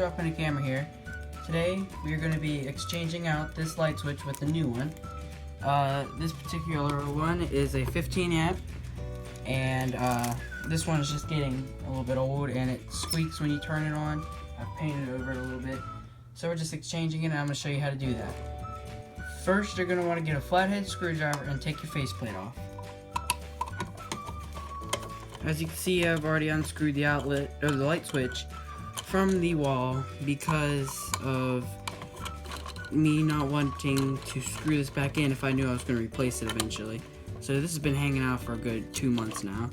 dropping a camera here. Today we are going to be exchanging out this light switch with the new one. This particular one is a 15 amp, and this one is just getting a little bit old and it squeaks when you turn it on. I've painted over it a little bit, so we're just exchanging it and I'm going to show you how to do that. First, you're going to want to get a flathead screwdriver and take your faceplate off. As you can see, I've already unscrewed the outlet or the light switch from the wall because of me not wanting to screw this back in if I knew I was going to replace it eventually. So this has been hanging out for a good 2 months now.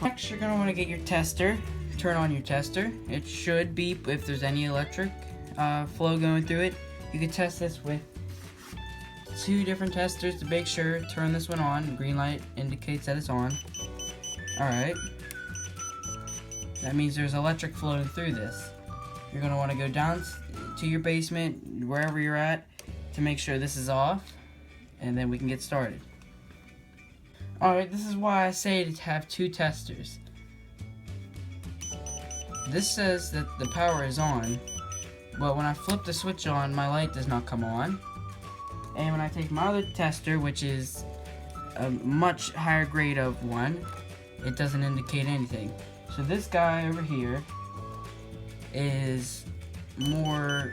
Next, you're going to want to get your tester. Turn on your tester. It should beep if there's any electric flow going through it. You can test this with 2 different testers to make sure. Turn this one on. Green light indicates that it's on. Alright. That means there's electric flowing through this. You're going to want to go down to your basement, wherever you're at, to make sure this is off, and then we can get started. Alright, this is why I say to have 2 testers. This says that the power is on, but when I flip the switch on, my light does not come on. And when I take my other tester, which is a much higher grade of one, it doesn't indicate anything. So this guy over here is more,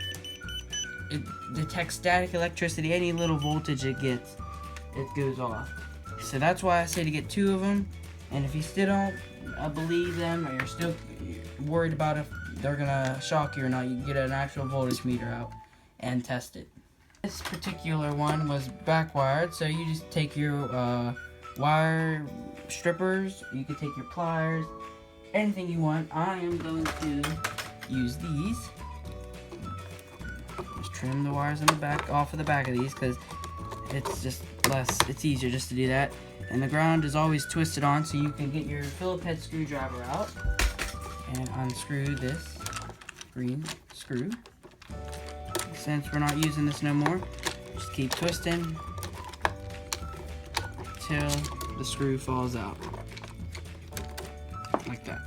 it detects static electricity. Any little voltage it gets, it goes off. So that's why I say to get 2 of them. And if you still don't believe them, or you're still worried about if they're gonna shock you or not, you can get an actual voltage meter out and test it. This particular one was backwired, so you just take your wire strippers, you can take your pliers, anything you want. I am going to use these. Just trim the wires in the back, off of the back of these, because it's just it's easier just to do that. And the ground is always twisted on, so you can get your Phillips head screwdriver out and unscrew this green screw. Since we're not using this no more, just keep twisting till the screw falls out, like that.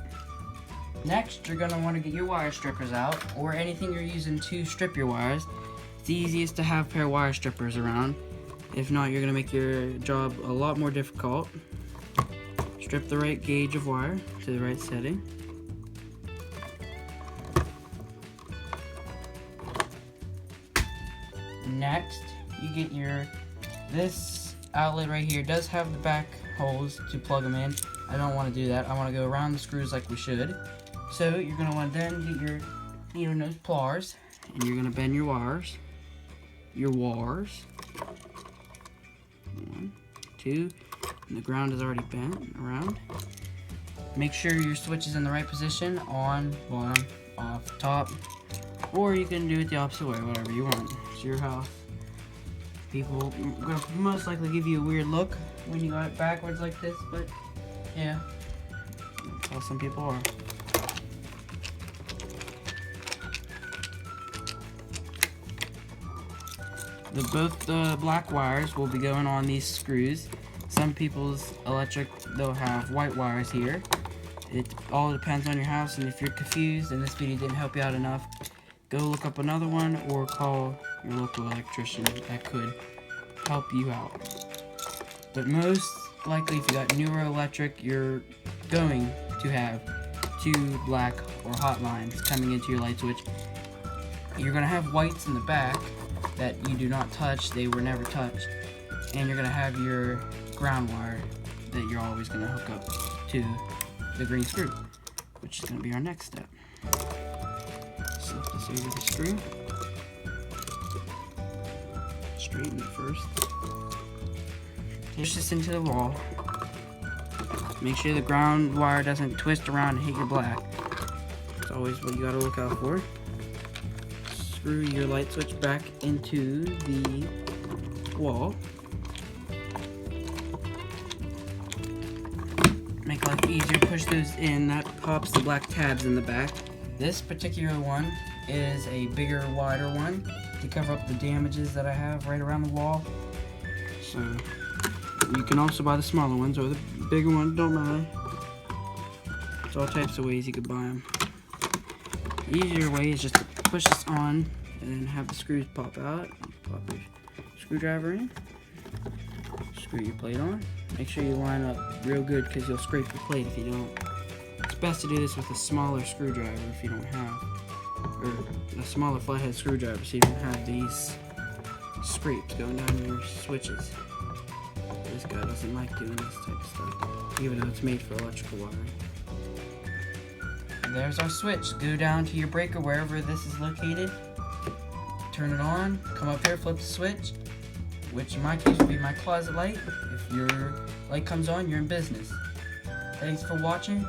Next, you're going to want to get your wire strippers out, or anything you're using to strip your wires. It's easiest to have a pair of wire strippers around. If not, you're going to make your job a lot more difficult. Strip the right gauge of wire to the right setting. Next, you get this outlet right here does have the back holes to plug them in. I don't want to do that. I want to go around the screws like we should. So you're going to want to then get your needle nose pliers, and you're going to bend your wires. 1, 2, and the ground is already bent around. Make sure your switch is in the right position, on, bottom, off, top, or you can do it the opposite way, whatever you want. It's your house. People are going to most likely give you a weird look when you got it backwards like this, but yeah, that's how some people are. Both the black wires will be going on these screws. Some people's electric, they'll have white wires here. It all depends on your house, and if you're confused and this video didn't help you out enough, go look up another one or call your local electrician. That could help you out. But most likely, if you got newer electric, you're going to have 2 black or hot lines coming into your light switch. You're going to have whites in the back that you do not touch. They were never touched. And you're going to have your ground wire that you're always going to hook up to the green screw, which is going to be our next step. Slip this over the screw. Straighten it first. Push this into the wall. Make sure the ground wire doesn't twist around and hit your black. That's always what you gotta look out for. Screw your light switch back into the wall. Make life easier, push those in. That pops the black tabs in the back. This particular one is a bigger, wider one to cover up the damages that I have right around the wall. So you can also buy the smaller ones or the bigger ones, don't matter. There's all types of ways you could buy them. The easier way is just to push this on and then have the screws pop out. Pop your screwdriver in. Screw your plate on. Make sure you line up real good because you'll scrape your plate if you don't. It's best to do this with a smaller screwdriver if you don't have, or a smaller flathead screwdriver so you don't have these scrapes going down your switches. This guy doesn't like doing this type of stuff, even though it's made for electrical wiring. There's our switch. Go down to your breaker wherever this is located. Turn it on. Come up here, flip the switch, which in my case would be my closet light. If your light comes on, you're in business. Thanks for watching.